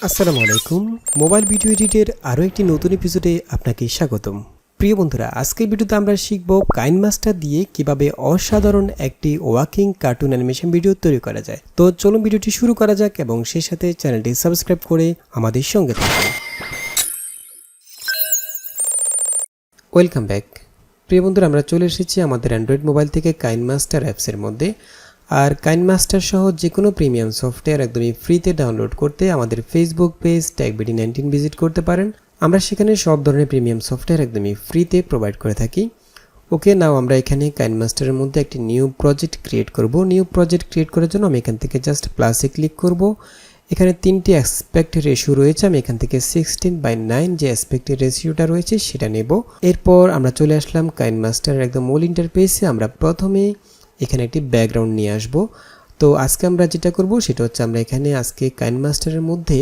আসসালামু আলাইকুম। Mobile video এডিটের আরও একটি নতুন এপিসোডে আপনাকে স্বাগতম। প্রিয় বন্ধুরা, আজকের ভিডিওতে আমরা শিখব কাইনমাস্টার দিয়ে কিভাবে অসাধারণ একটি ওয়াকিং কার্টুন অ্যানিমেশন ভিডিও তৈরি করা যায়। তো চলুন ভিডিওটি শুরু করা যাক এবং সেই সাথে চ্যানেলটি সাবস্ক্রাইব করে আমাদের সঙ্গে থাকুন। Welcome back. প্রিয় বন্ধুরা, আমরা চলে এসেছি আমাদের অ্যান্ড্রয়েড মোবাইল থেকে কাইনমাস্টার অ্যাপসের মধ্যে। আর কাইনমাস্টার সহ যে কোনো প্রিমিয়াম সফটওয়্যার একদমই ফ্রিতে ডাউনলোড করতে আমাদের ফেসবুক পেজ TechBD19 ভিজিট করতে পারেন। আমরা সেখানে সব ধরনের প্রিমিয়াম সফটওয়্যার একদমই ফ্রিতে প্রোভাইড করে থাকি। ওকে, নাও আমরা এখানে কাইনমাস্টারের মধ্যে একটি নিউ প্রজেক্ট ক্রিয়েট করব। নিউ প্রজেক্ট ক্রিয়েট করার জন্য আমি এখান থেকে জাস্ট প্লাসে ক্লিক করব। এখানে তিনটি অ্যাসপেক্ট রেশিও রয়েছে। আমি এখান থেকে 16:9 যে অ্যাসপেক্টের রেশিওটা রয়েছে সেটা নেব। এরপর আমরা চলে আসলাম কাইনমাস্টারের একদম মূল ইন্টারফেসে। আমরা প্রথমে এখানে একটি ব্যাকগ্রাউন্ড নিয়ে আসব। তো আজকে আমরা যেটা করব সেটা হচ্ছে আমরা এখানে আজকে কাইনমাস্টারের মধ্যে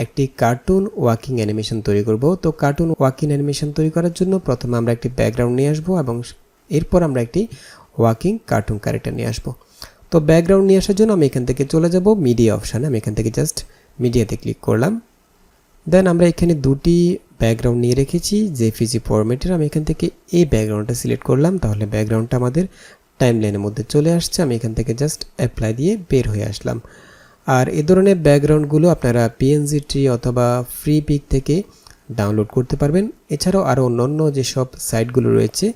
একটি কার্টুন ওয়াকিং অ্যানিমেশন তৈরি করব। তো কার্টুন ওয়াকিং অ্যানিমেশন তৈরি করার জন্য প্রথমে আমরা একটি ব্যাকগ্রাউন্ড নিয়ে আসব এবং এরপর আমরা একটি ওয়াকিং কার্টুন ক্যারেক্টার নিয়ে আসব। তো ব্যাকগ্রাউন্ড নিয়ে আসার জন্য আমি এখান থেকে চলে যাব মিডিয়া অপশানে। আমি এখান থেকে জাস্ট মিডিয়াতে ক্লিক করলাম। দেন আমরা এখানে দুটি ব্যাকগ্রাউন্ড নিয়ে রেখেছি জেপিজি ফরম্যাটের। আমি এখান থেকে এই ব্যাকগ্রাউন্ডটা সিলেক্ট করলাম, তাহলে ব্যাকগ্রাউন্ডটা আমাদের টাইমলাইনের মধ্যে চলে আসছে। আমি এখান থেকে জাস্ট অ্যাপ্লাই দিয়ে বের হয়ে আসলাম। আর এ ধরনের ব্যাকগ্রাউন্ডগুলো আপনারা পিএনজি ট্রি অথবা ফ্রি পিক থেকে ডাউনলোড করতে পারবেন। এছাড়াও আরও অন্যান্য যেসব সাইটগুলো রয়েছে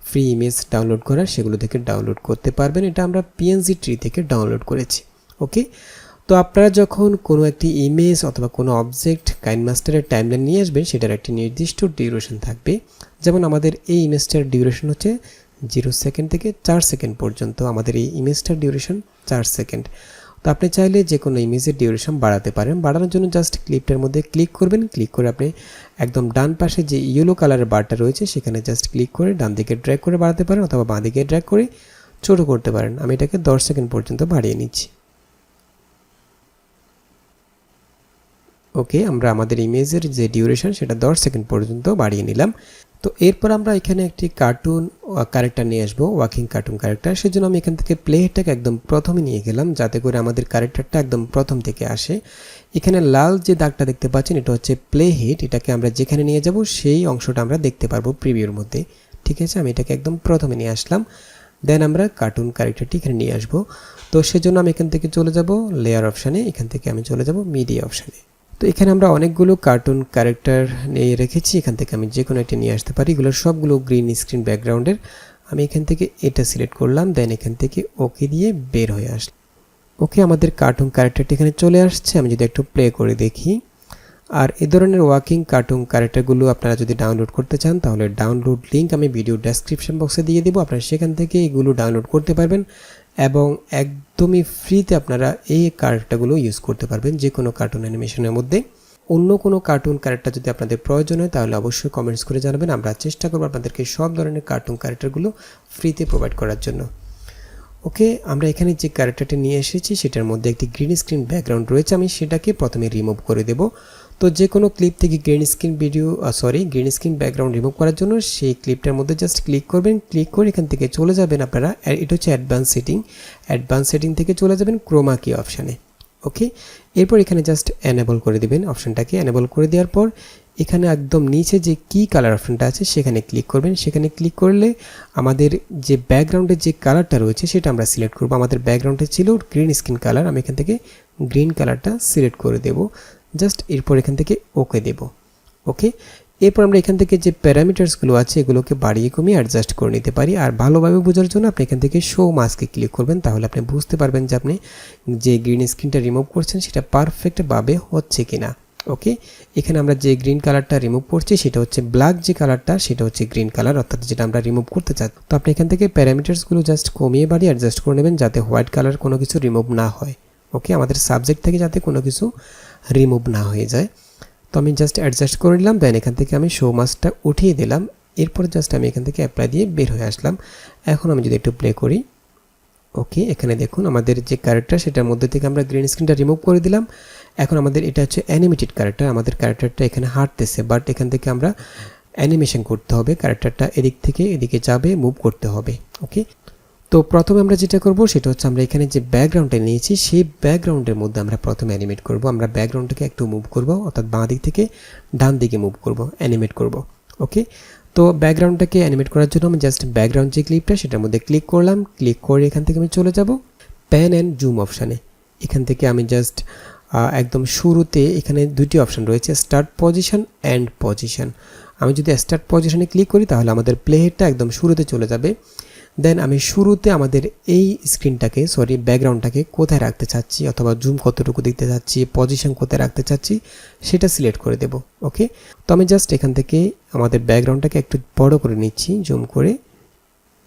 ফ্রি ইমেজ ডাউনলোড করার, সেগুলো থেকে ডাউনলোড করতে পারবেন। এটা আমরা পিএনজি ট্রি থেকে ডাউনলোড করেছি। ওকে, তো আপনারা যখন কোনো একটি ইমেজ অথবা কোনো অবজেক্ট কাইনমাস্টারের টাইমলাইন নিয়ে আসবেন, সেটার একটি নির্দিষ্ট ডিউরেশন থাকবে। যেমন আমাদের এই ইমেজটার ডিউরেশন হচ্ছে 0 সেকেন্ড থেকে 4 সেকেন্ড পর্যন্ত। আমাদের এই ইমেজটার ডিউরেশন 4 সেকেন্ড। তো আপনি চাইলে যে কোনো ইমেজের ডিউরেশন বাড়াতে পারেন। বাড়ানোর জন্য জাস্ট ক্লিপটার মধ্যে ক্লিক করবেন। ক্লিক করে আপনি একদম ডান পাশে যে ইয়েলো কালারের বারটা রয়েছে সেখানে জাস্ট ক্লিক করে ডান দিকে ড্র্যাগ করে বাড়াতে পারেন অথবা বাঁ দিকে ড্র্যাগ করে ছোটো করতে পারেন। আমি এটাকে 10 সেকেন্ড পর্যন্ত বাড়িয়ে নিচ্ছি। ওকে, আমরা আমাদের ইমেজের যে ডিউরেশন সেটা 10 সেকেন্ড পর্যন্ত বাড়িয়ে নিলাম। তো এরপর আমরা এখানে একটি কার্টুন ক্যারেক্টার নিয়ে আসবো, ওয়াকিং কার্টুন ক্যারেক্টার। সেজন্য আমি এখান থেকে প্লে হেডটাকে একদম প্রথমে নিয়ে গেলাম, যাতে করে আমাদের ক্যারেক্টারটা একদম প্রথম থেকে আসে। এখানে লাল যে দাগটা দেখতে পাচ্ছেন এটা হচ্ছে প্লে হেড। এটাকে আমরা যেখানে নিয়ে যাব সেই অংশটা আমরা দেখতে পারবো প্রিভিউর মধ্যে। ঠিক আছে, আমি এটাকে একদম প্রথমে নিয়ে আসলাম। দেন আমরা কার্টুন ক্যারেক্টারটি এখানে নিয়ে আসবো। তো সেজন্য আমি এখান থেকে চলে যাব লেয়ার অপশানে। এখান থেকে আমি চলে যাব মিডিয়া অপশানে। তো এখানে আমরা অনেকগুলো কার্টুন ক্যারেক্টার নিয়ে রেখেছি। এখান থেকে আমি যে কোনো একটা নিয়ে আসতে পারি। এগুলো সবগুলো গ্রিন স্ক্রিন ব্যাকগ্রাউন্ডের। আমি এখান থেকে এটা সিলেক্ট করলাম। দেন এখান থেকে ওকে দিয়ে বের হয়ে আসলাম। ওকে, আমাদের কার্টুন ক্যারেক্টারটি এখানে চলে আসছে। আমি যদি একটু প্লে করে দেখি। আর এ ধরনের ওয়াকিং কার্টুন ক্যারেক্টারগুলো আপনারা যদি ডাউনলোড করতে চান তাহলে ডাউনলোড লিঙ্ক আমি ভিডিও ডেসক্রিপশন বক্সে দিয়ে দেবো। আপনারা সেখান থেকে এগুলো ডাউনলোড করতে পারবেন এবং একদমই ফ্রিতে আপনারা এই ক্যারেক্টারগুলো ইউজ করতে পারবেন যে কোনো কার্টুন অ্যানিমেশনের মধ্যে। অন্য কোনো কার্টুন ক্যারেক্টার যদি আপনাদের প্রয়োজন হয় তাহলে অবশ্যই কমেন্টস করে জানাবেন। আমরা চেষ্টা করব আপনাদেরকে সব ধরনের কার্টুন ক্যারেক্টারগুলো ফ্রিতে প্রোভাইড করার জন্য। ওকে, আমরা এখানে যে ক্যারেক্টারটি নিয়ে এসেছি সেটার মধ্যে একটি গ্রিন স্ক্রিন ব্যাকগ্রাউন্ড রয়েছে। আমি সেটাকে প্রথমে রিমুভ করে দেব। তো যে কোনো ক্লিপ থেকে গ্রিন স্ক্রিন ব্যাকগ্রাউন্ড রিমুভ করার জন্য সেই ক্লিপটার মধ্যে জাস্ট ক্লিক করবেন। ক্লিক করে এখান থেকে চলে যাবেন আপনারা, এটা হচ্ছে অ্যাডভান্স সেটিং থেকে চলে যাবেন ক্রোমা কি অপশানে। ওকে, এরপর এখানে জাস্ট এনেবল করে দিবেন অপশানটাকে। এনেবল করে দেওয়ার পর এখানে একদম নিচে যে কি কালার অপশানটা আছে সেখানে ক্লিক করবেন। সেখানে ক্লিক করলে আমাদের যে ব্যাকগ্রাউন্ডের যে কালারটা রয়েছে সেটা আমরা সিলেক্ট করব। আমাদের ব্যাকগ্রাউন্ডে ছিল গ্রিন স্ক্রিন কালার। আমি এখান থেকে গ্রিন কালারটা সিলেক্ট করে দেব। জাস্ট এরপর এখান থেকে ওকে দেব। ওকে, এরপর আমরা এখান থেকে যে প্যারামিটার্সগুলো আছে এগুলোকে বাড়িয়ে কমিয়ে অ্যাডজাস্ট করে নিতে পারি। আর ভালোভাবে বোঝার জন্য আপনি এখান থেকে শো মাস্কে ক্লিক করবেন, তাহলে আপনি বুঝতে পারবেন যে আপনি যে গ্রিন স্ক্রিনটা রিমুভ করছেন সেটা পারফেক্টভাবে হচ্ছে কিনা। ওকে, এখানে আমরা যে গ্রিন কালারটা রিমুভ করছি সেটা হচ্ছে ব্ল্যাক যে কালারটা সেটা হচ্ছে গ্রিন কালার, অর্থাৎ যেটা আমরা রিমুভ করতে চাই। তো আপনি এখান থেকে প্যারামিটার্সগুলো জাস্ট কমিয়ে বাড়িয়ে অ্যাডজাস্ট করে নেবেন যাতে হোয়াইট কালার কোনো কিছু রিমুভ না হয়। ওকে, আমাদের সাবজেক্ট থেকে যাতে কোনো কিছু রিমুভ না হয়ে যায়। তো আমি জাস্ট অ্যাডজাস্ট করে নিলাম। দেন এখান থেকে আমি শো মাস্কটা উঠিয়ে দিলাম। এরপর জাস্ট আমি এখান থেকে অ্যাপ্লাই দিয়ে বের হয়ে আসলাম। এখন আমি যদি একটু প্লে করি, ওকে, এখানে দেখুন আমাদের যে ক্যারেক্টার সেটার মধ্যে থেকে আমরা গ্রিন স্ক্রিনটা রিমুভ করে দিলাম। এখন আমাদের এটা হচ্ছে অ্যানিমেটেড ক্যারেক্টার। আমাদের ক্যারেক্টারটা এখানে হাঁটতেছে, বাট এখান থেকে আমরা অ্যানিমেশন করতে হবে। ক্যারেক্টারটা এদিক থেকে এদিকে যাবে, মুভ করতে হবে। ওকে, তো প্রথমে আমরা যেটা করব সেটা হচ্ছে আমরা এখানে যে ব্যাকগ্রাউন্ডটা নিয়েছি সেই ব্যাকগ্রাউন্ডের মধ্যে আমরা প্রথমে অ্যানিমেট করব। আমরা ব্যাকগ্রাউন্ডটাকে একটু মুভ করব, অর্থাৎ বাঁ দিক থেকে ডান দিকে মুভ করব, অ্যানিমেট করব। ওকে, তো ব্যাকগ্রাউন্ডটাকে অ্যানিমেট করার জন্য আমি জাস্ট ব্যাকগ্রাউন্ড যে ক্লিপটা সেটার মধ্যে ক্লিক করলাম। ক্লিক করে এখান থেকে আমি চলে যাব প্যান অ্যান্ড জুম অপশানে। এখান থেকে আমি জাস্ট একদম শুরুতে এখানে দুটি অপশান রয়েছে, স্টার্ট পজিশন অ্যান্ড পজিশন। আমি যদি স্টার্ট পজিশনে ক্লিক করি তাহলে আমাদের প্লেহেডটা একদম শুরুতে চলে যাবে। দেন আমি শুরুতে আমাদের এই স্ক্রিনটাকে ব্যাকগ্রাউন্ডটাকে কোথায় রাখতে চাচ্ছি, অথবা জুম কতটুকু দিতে চাচ্ছি, পজিশন কোথায় রাখতে চাচ্ছি সেটা সিলেক্ট করে দেব। ওকে, তো আমি জাস্ট এখান থেকে আমাদের ব্যাকগ্রাউন্ডটাকে একটু বড় করে নিচ্ছি জুম করে।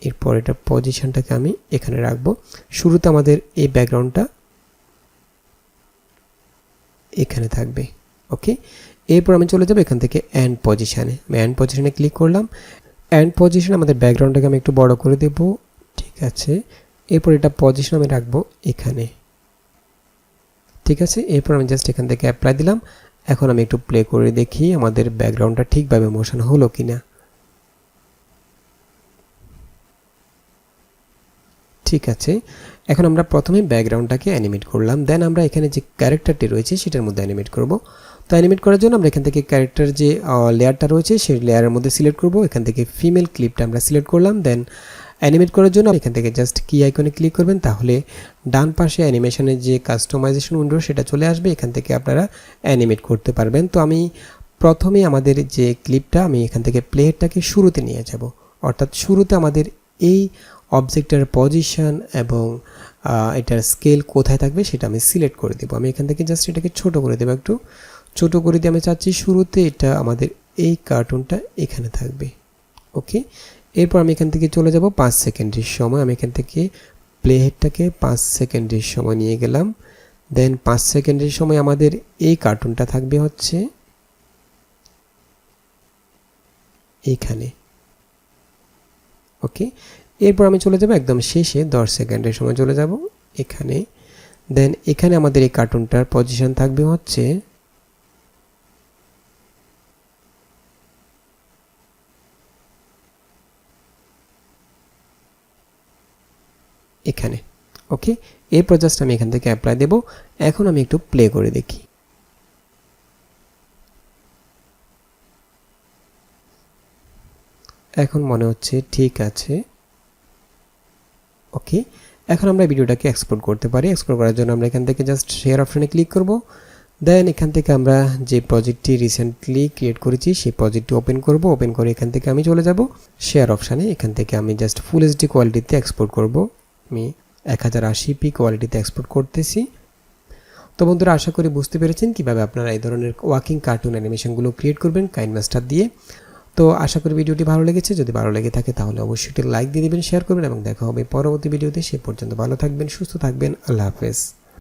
এরপর এটা পজিশনটাকে আমি এখানে রাখবো। শুরুতে আমাদের এই ব্যাকগ্রাউন্ডটা এখানে থাকবে। ওকে, এরপর আমি চলে যাব এখান থেকে এন্ড পজিশনে। আমি এন্ড পজিশনে ক্লিক করলাম। এন্ড পজিশন আমাদের ব্যাকগ্রাউন্ডটাকে আমি একটু বড় করে দেব। ঠিক আছে, এরপর এটা পজিশন আমি রাখবো এখানে। ঠিক আছে, এরপর আমি জাস্ট এখান থেকে অ্যাপ্লাই দিলাম। এখন আমি একটু প্লে করে দেখি আমাদের ব্যাকগ্রাউন্ডটা ঠিকভাবে মোশন হলো কিনা। ঠিক আছে, এখন আমরা প্রথমে ব্যাকগ্রাউন্ডটাকে অ্যানিমেট করলাম। দেন আমরা এখানে যে ক্যারেক্টারটি রয়েছে সেটার মধ্যে অ্যানিমেট করব। তো অ্যানিমেট করার জন্য আমরা এখান থেকে ক্যারেক্টার যে লেয়ারটা রয়েছে সেই লেয়ারের মধ্যে সিলেক্ট করব। এখান থেকে ফিমেল ক্লিপটা আমরা সিলেক্ট করলাম। দেন অ্যানিমেট করার জন্য এখান থেকে জাস্ট কি আইকনে ক্লিক করবেন, তাহলে ডান পাশে অ্যানিমেশনের যে কাস্টমাইজেশন উইন্ডো সেটা চলে আসবে। এখান থেকে আপনারা অ্যানিমেট করতে পারবেন। তো আমি প্রথমে আমাদের যে ক্লিপটা আমি এখান থেকে প্লেহেডটাকে শুরুতে নিয়ে যাব, অর্থাৎ শুরুতে আমাদের এই অবজেক্টের পজিশন এবং এটার স্কেল কোথায় থাকবে সেটা আমি সিলেক্ট করে দেবো। আমি এখান থেকে জাস্ট এটাকে ছোট করে দেবো, একটু ছোট করে দিয়ে আমি চাচ্ছি শুরুতে এটা আমাদের এই কার্টুনটা এখানে থাকবে। ওকে, এরপর আমি এখান থেকে চলে যাব 5 সেকেন্ডের সময়। আমি এখান থেকে প্লেহেডটাকে 5 সেকেন্ডের সময় নিয়ে গেলাম। দেন 5 সেকেন্ডের সময় আমাদের এই কার্টুনটা থাকবে হচ্ছে এইখানে। ওকে, এরপর আমি চলে যাব একদম শেষে 10 সেকেন্ডের সময় চলে যাব এখানে। দেন এখানে আমাদের এই কার্টুনটার পজিশন থাকবে হচ্ছে এখানে। ওকে, এরপর জাস্ট আমি এখান থেকে অ্যাপ্লাই দেব। এখন আমি একটু প্লে করে দেখি। এখন মনে হচ্ছে ঠিক আছে। ওকে, এখন আমরা ভিডিওটাকে এক্সপোর্ট করতে পারি। এক্সপোর্ট করার জন্য আমরা এখান থেকে জাস্ট শেয়ার অপশনে ক্লিক করব। দেন এখান থেকে আমরা যে প্রজেক্টটি রিসেন্টলি ক্রিয়েট করেছি সেই প্রজেক্টটি ওপেন করব। ওপেন করে এখান থেকে আমি চলে যাব শেয়ার অপশানে। এখান থেকে আমি জাস্ট ফুল এইচডি কোয়ালিটিতে এক্সপোর্ট করব। আমি 1080p কোয়ালিটিতে এক্সপোর্ট করতেছি। তো বন্ধুরা, আশা করি বুঝতে পেরেছেন কিভাবে আপনারা এই ধরনের ওয়াকিং কার্টুন অ্যানিমেশনগুলো ক্রিয়েট করবেন কাইনমাস্টার দিয়ে। তো আশা করি ভিডিওটি ভালো লেগেছে। যদি ভালো লেগে থাকে তাহলে অবশ্যই একটি লাইক দিয়ে দেবেন, শেয়ার করবেন এবং দেখা হবে পরবর্তী ভিডিওতে। সে পর্যন্ত ভালো থাকবেন, সুস্থ থাকবেন। আল্লাহ হাফেজ।